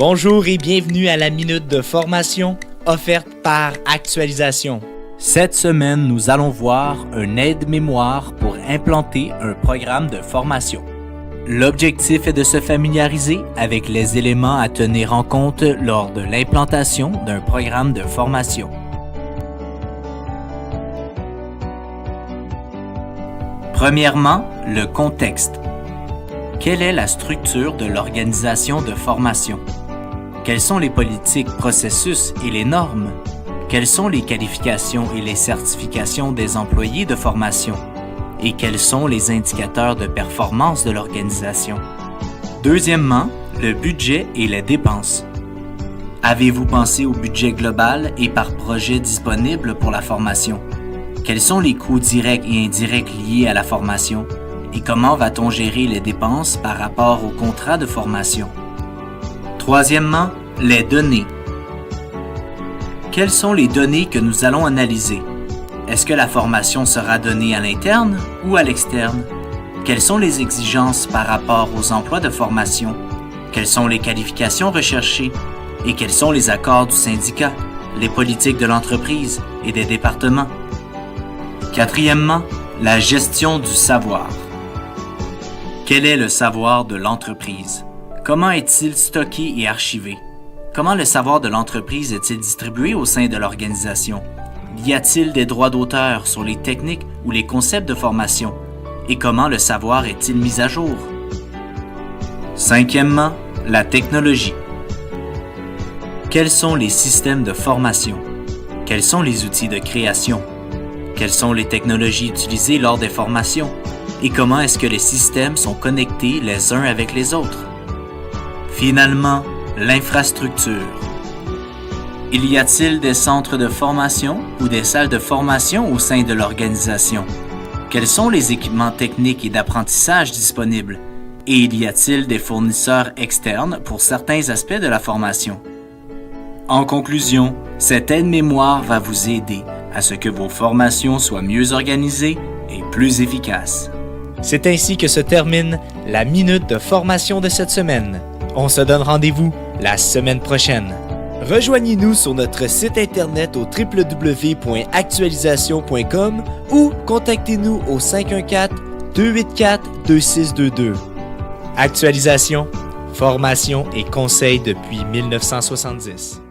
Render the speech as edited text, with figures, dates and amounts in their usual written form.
Bonjour et bienvenue à la Minute de formation offerte par Actualisation. Cette semaine, nous allons voir un aide-mémoire pour implanter un programme de formation. L'objectif est de se familiariser avec les éléments à tenir en compte lors de l'implantation d'un programme de formation. Premièrement, le contexte. Quelle est la structure de l'organisation de formation? Quelles sont les politiques, processus et les normes? Quelles sont les qualifications et les certifications des employés de formation? Et quels sont les indicateurs de performance de l'organisation? Deuxièmement, le budget et les dépenses. Avez-vous pensé au budget global et par projet disponible pour la formation? Quels sont les coûts directs et indirects liés à la formation? Et comment va-t-on gérer les dépenses par rapport au contrat de formation? Troisièmement, les données. Quelles sont les données que nous allons analyser? Est-ce que la formation sera donnée à l'interne ou à l'externe? Quelles sont les exigences par rapport aux emplois de formation? Quelles sont les qualifications recherchées? Et quels sont les accords du syndicat, les politiques de l'entreprise et des départements? Quatrièmement, la gestion du savoir. Quel est le savoir de l'entreprise? Comment est-il stocké et archivé? Comment le savoir de l'entreprise est-il distribué au sein de l'organisation? Y a-t-il des droits d'auteur sur les techniques ou les concepts de formation? Et comment le savoir est-il mis à jour? Cinquièmement, la technologie. Quels sont les systèmes de formation? Quels sont les outils de création? Quelles sont les technologies utilisées lors des formations? Et comment est-ce que les systèmes sont connectés les uns avec les autres? Finalement, l'infrastructure. Il y a-t-il des centres de formation ou des salles de formation au sein de l'organisation? Quels sont les équipements techniques et d'apprentissage disponibles? Et y a-t-il des fournisseurs externes pour certains aspects de la formation? En conclusion, cette aide-mémoire va vous aider à ce que vos formations soient mieux organisées et plus efficaces. C'est ainsi que se termine la Minute de formation de cette semaine. On se donne rendez-vous la semaine prochaine. Rejoignez-nous sur notre site internet au www.actualisation.com ou contactez-nous au 514-284-2622. Actualisation, formation et conseils depuis 1970.